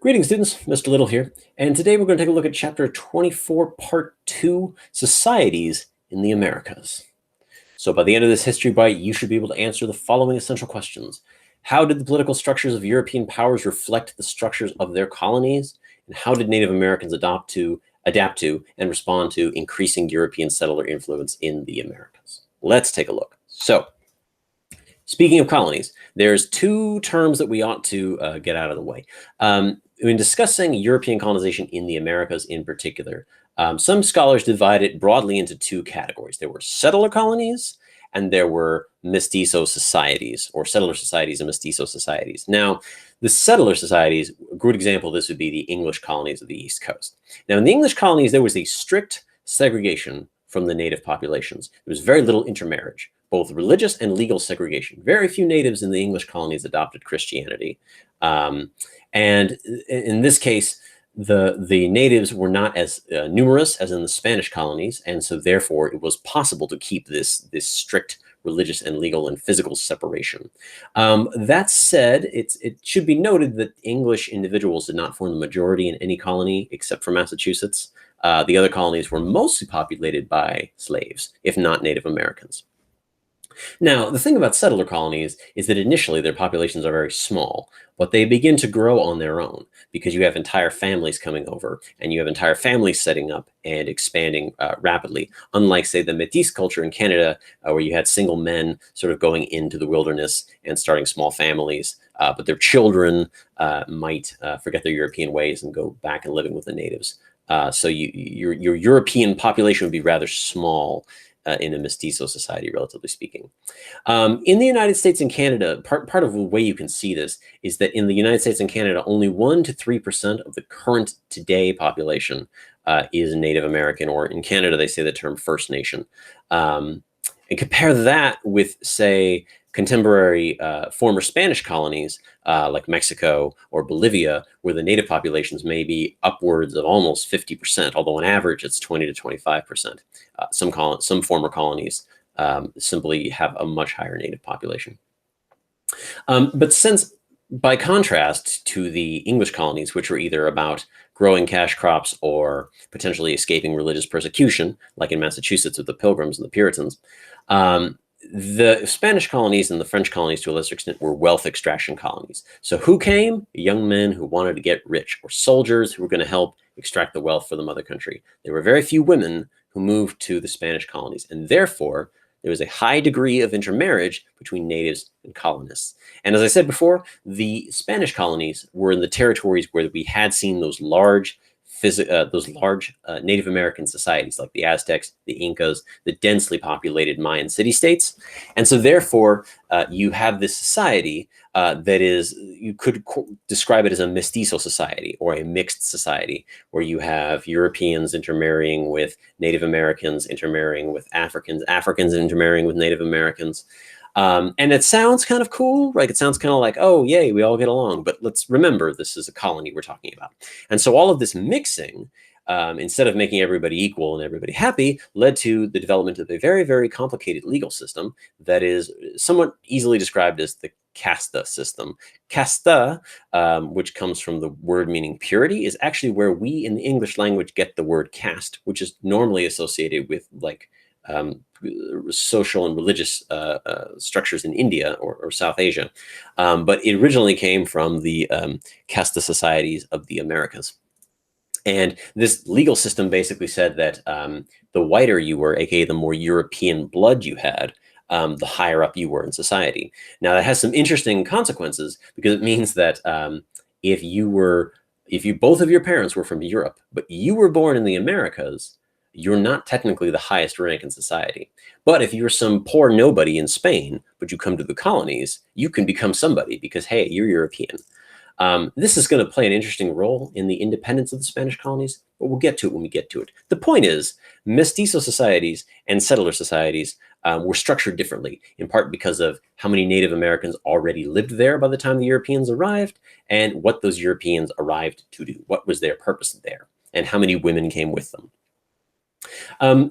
Greetings, students. Mr. Little here, and today we're going to take a look at Chapter 24, Part 2, Societies in the Americas. So by the end of this history bite, you should be able to answer the following essential questions. How did the political structures of European powers reflect the structures of their colonies? And how did Native Americans adapt to, and respond to increasing European settler influence in the Americas? Let's take a look. So, speaking of colonies, there's two terms that we ought to get out of the way. In discussing European colonization in the Americas in particular, some scholars divide it broadly into two categories. There were settler colonies and there were Mestizo societies, or settler societies and Mestizo societies. Now, the settler societies, a good example of this would be the English colonies of the East Coast. Now, in the English colonies, there was a strict segregation from the native populations. There was very little intermarriage, both religious and legal segregation. Very few natives in the English colonies adopted Christianity. And in this case, the natives were not as numerous as in the Spanish colonies, and so therefore it was possible to keep this strict religious and legal and physical separation. That said, it should be noted that English individuals did not form the majority in any colony except for Massachusetts. The other colonies were mostly populated by slaves, if not Native Americans. Now, the thing about settler colonies is that initially their populations are very small, but they begin to grow on their own because you have entire families coming over and you have entire families setting up and expanding rapidly. Unlike, say, the Métis culture in Canada, where you had single men sort of going into the wilderness and starting small families, but their children might forget their European ways and go back and living with the natives. So your European population would be rather small in a Mestizo society, relatively speaking. In the United States and Canada, part of the way you can see this is that in the United States and Canada, only 1 to 3% of the current today population is Native American, or in Canada, they say the term First Nation. And compare that with, say, contemporary former Spanish colonies like Mexico or Bolivia, where the native populations may be upwards of almost 50%, although on average it's 20 to 25%. Some former colonies simply have a much higher native population. But since, by contrast to the English colonies, which were either about growing cash crops or potentially escaping religious persecution, like in Massachusetts with the Pilgrims and the Puritans, the Spanish colonies and the French colonies, to a lesser extent, were wealth extraction colonies. So who came? Young men who wanted to get rich, or soldiers who were going to help extract the wealth for the mother country. There were very few women who moved to the Spanish colonies, and therefore there was a high degree of intermarriage between natives and colonists. And as I said before, the Spanish colonies were in the territories where we had seen those large Native American societies like the Aztecs, the Incas, the densely populated Mayan city-states. And so therefore, you have this society that is, you could describe it as a mestizo society or a mixed society, where you have Europeans intermarrying with Native Americans, intermarrying with Africans, Africans intermarrying with Native Americans. And it sounds kind of cool, right? It sounds kind of like, oh, yay, we all get along. But let's remember, this is a colony we're talking about. And so all of this mixing, instead of making everybody equal and everybody happy, led to the development of a very, very complicated legal system that is somewhat easily described as the Casta system. Casta, which comes from the word meaning purity, is actually where we in the English language get the word caste, which is normally associated with like social and religious structures in India or South Asia. But it originally came from the Casta societies of the Americas. And this legal system basically said that the whiter you were, aka the more European blood you had, the higher up you were in society. Now that has some interesting consequences, because it means that if both of your parents were from Europe, but you were born in the Americas, you're not technically the highest rank in society. But if you're some poor nobody in Spain, but you come to the colonies, you can become somebody because, hey, you're European. This is going to play an interesting role in the independence of the Spanish colonies, but we'll get to it when we get to it. The point is, mestizo societies and settler societies were structured differently, in part because of how many Native Americans already lived there by the time the Europeans arrived, and what those Europeans arrived to do. What was their purpose there, and how many women came with them.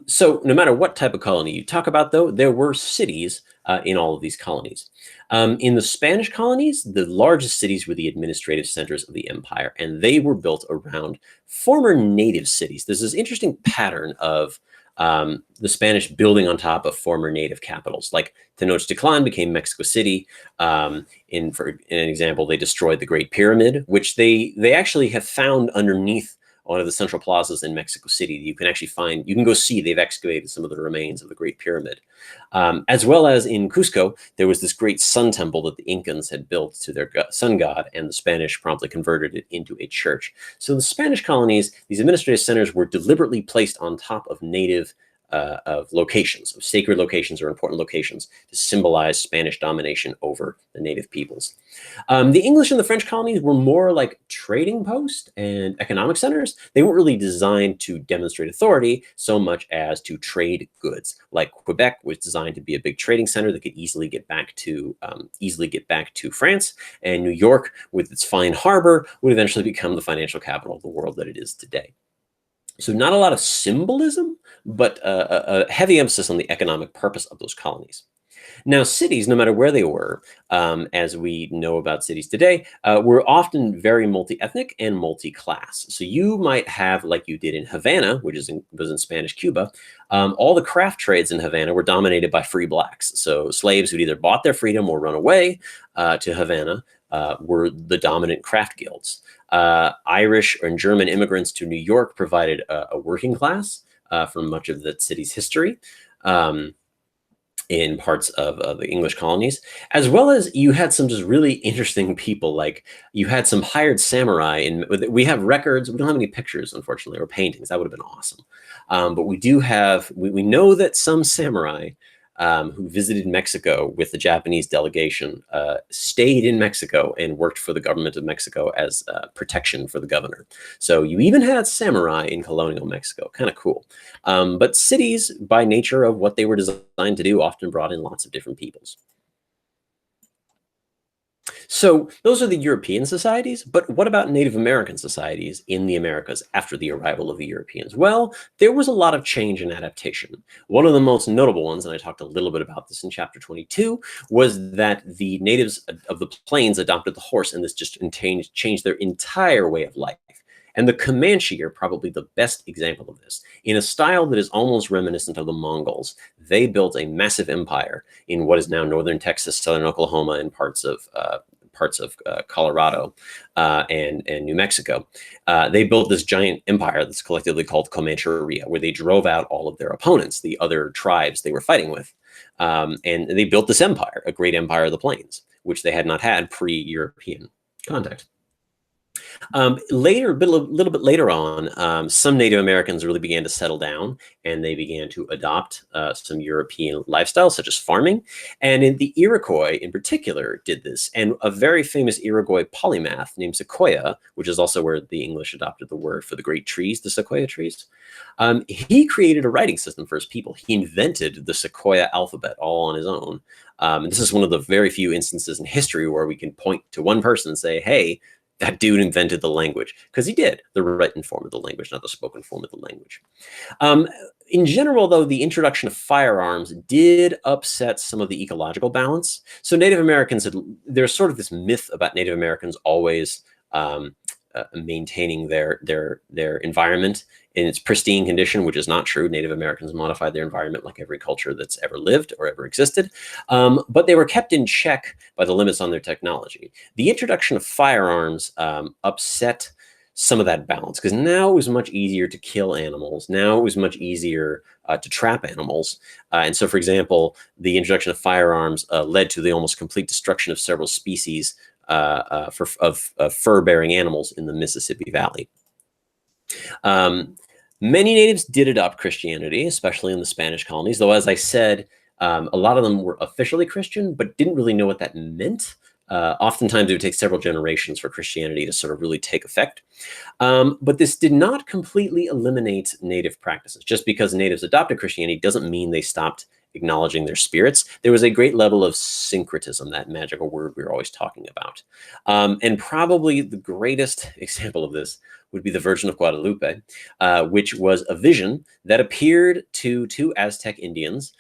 So no matter what type of colony you talk about, though, there were cities in all of these colonies. In the Spanish colonies, the largest cities were the administrative centers of the empire, and they were built around former native cities. There's this interesting pattern of the Spanish building on top of former native capitals. Like Tenochtitlan became Mexico City. For an example, they destroyed the Great Pyramid, which they actually have found underneath one of the central plazas in Mexico City. You can go see they've excavated some of the remains of the Great Pyramid. As well as in Cusco, there was this great sun temple that the Incans had built to their sun god, and the Spanish promptly converted it into a church. So the Spanish colonies, these administrative centers, were deliberately placed on top of native of locations, of sacred locations or important locations to symbolize Spanish domination over the native peoples. The English and the French colonies were more like trading posts and economic centers. They weren't really designed to demonstrate authority so much as to trade goods. Like Quebec was designed to be a big trading center that could easily get back to France, and New York, with its fine harbor, would eventually become the financial capital of the world that it is today. So not a lot of symbolism, but a heavy emphasis on the economic purpose of those colonies. Now, cities, no matter where they were, as we know about cities today, were often very multi-ethnic and multi-class. So you might have, like you did in Havana, which was in Spanish Cuba, all the craft trades in Havana were dominated by free blacks. So slaves who'd either bought their freedom or run away to Havana were the dominant craft guilds. Irish and German immigrants to New York provided a working class for much of the city's history in parts of the English colonies, as well as you had some just really interesting people. Like you had some hired samurai. We have records. We don't have any pictures, unfortunately, or paintings. That would have been awesome. But we do have. We know that some samurai who visited Mexico with the Japanese delegation, stayed in Mexico and worked for the government of Mexico as protection for the governor. So you even had samurai in colonial Mexico, kind of cool. But cities, by nature of what they were designed to do, often brought in lots of different peoples. So those are the European societies, but what about Native American societies in the Americas after the arrival of the Europeans? Well, there was a lot of change and adaptation. One of the most notable ones, and I talked a little bit about this in chapter 22, was that the natives of the plains adopted the horse, and this just changed their entire way of life. And the Comanche are probably the best example of this. In a style that is almost reminiscent of the Mongols, they built a massive empire in what is now northern Texas, southern Oklahoma, and parts of Colorado and New Mexico. They built this giant empire that's collectively called Comancheria, where they drove out all of their opponents, the other tribes they were fighting with. And they built this empire, a great empire of the plains, which they had not had pre-European contact. Later, a little bit later on, some Native Americans really began to settle down, and they began to adopt some European lifestyles, such as farming. And the Iroquois, in particular, did this. And a very famous Iroquois polymath named Sequoyah, which is also where the English adopted the word for the great trees, the Sequoia trees, he created a writing system for his people. He invented the Sequoia alphabet all on his own. And this is one of the very few instances in history where we can point to one person and say, hey, that dude invented the language, because he did, the written form of the language, not the spoken form of the language. In general, though, the introduction of firearms did upset some of the ecological balance. So Native Americans, there's sort of this myth about Native Americans always maintaining their environment in its pristine condition, which is not true. Native Americans modified their environment like every culture that's ever lived or ever existed, but they were kept in check by the limits on their technology. The introduction of firearms upset some of that balance, because now it was much easier to kill animals. Now it was much easier to trap animals. And so, for example, the introduction of firearms led to the almost complete destruction of several species of fur-bearing animals in the Mississippi Valley. Many natives did adopt Christianity, especially in the Spanish colonies, though, as I said, a lot of them were officially Christian, but didn't really know what that meant. Oftentimes, it would take several generations for Christianity to sort of really take effect. But this did not completely eliminate native practices. Just because natives adopted Christianity doesn't mean they stopped acknowledging their spirits. There was a great level of syncretism, that magical word we were always talking about. And probably the greatest example of this would be the Virgin of Guadalupe, which was a vision that appeared to two Aztec Indians,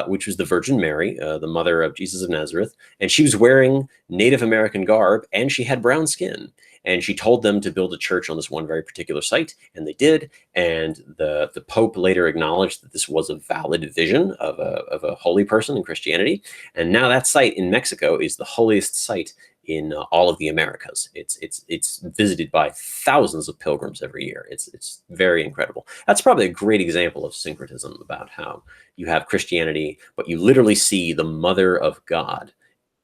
which was the Virgin Mary, the mother of Jesus of Nazareth, and she was wearing Native American garb, and she had brown skin. And she told them to build a church on this one very particular site, and they did. And the Pope later acknowledged that this was a valid vision of a holy person in Christianity. And now that site in Mexico is the holiest site in all of the Americas. It's visited by thousands of pilgrims every year. It's very incredible. That's probably a great example of syncretism, about how you have Christianity, but you literally see the Mother of God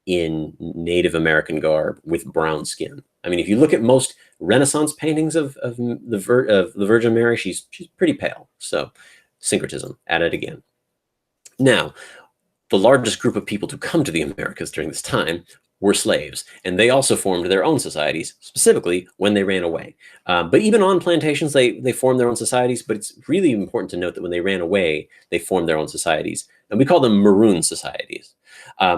in Native American garb with brown skin. I mean, if you look at most Renaissance paintings of the Virgin Mary, she's pretty pale. So syncretism at it again. Now, the largest group of people to come to the Americas during this time were slaves, and they also formed their own societies, specifically when they ran away. But even on plantations, they formed their own societies, but it's really important to note that when they ran away, they formed their own societies, and we call them Maroon societies.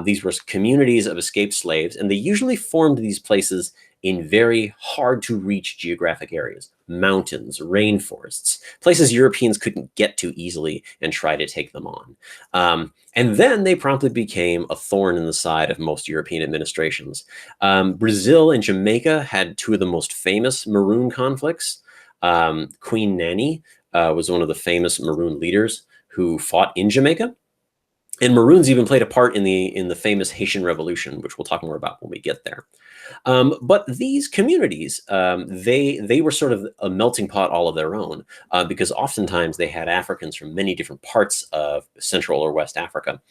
These were communities of escaped slaves, and they usually formed these places in very hard to reach geographic areas, mountains, rainforests, places Europeans couldn't get to easily and try to take them on. And then they promptly became a thorn in the side of most European administrations. Brazil and Jamaica had two of the most famous Maroon conflicts. Queen Nanny was one of the famous Maroon leaders who fought in Jamaica. And Maroons even played a part in the famous Haitian Revolution, which we'll talk more about when we get there. But these communities, they were sort of a melting pot all of their own, because oftentimes they had Africans from many different parts of Central or West Africa.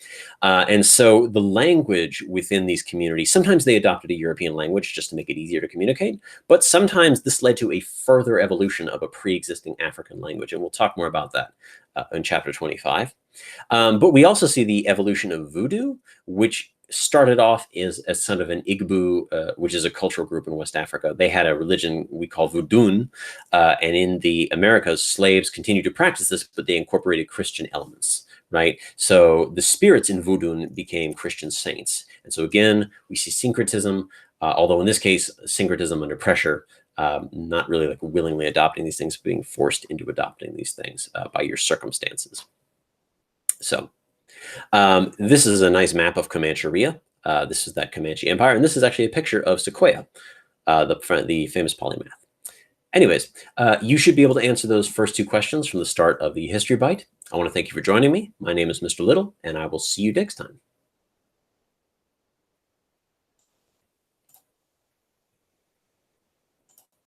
And so the language within these communities, sometimes they adopted a European language just to make it easier to communicate, but sometimes this led to a further evolution of a pre-existing African language. And we'll talk more about that in chapter 25. But we also see the evolution of Vodou, which started off as sort of an Igbo, which is a cultural group in West Africa. They had a religion we call Vodou, and in the Americas, slaves continued to practice this, but they incorporated Christian elements, right? So the spirits in Vodou became Christian saints. And so again, we see syncretism, although in this case, syncretism under pressure, not really like willingly adopting these things, being forced into adopting these things by your circumstances. So this is a nice map of Comancheria. This is that Comanche Empire, and this is actually a picture of Sequoyah, the famous polymath. Anyways, you should be able to answer those first two questions from the start of the History Bite. I want to thank you for joining me. My name is Mr. Little, and I will see you next time.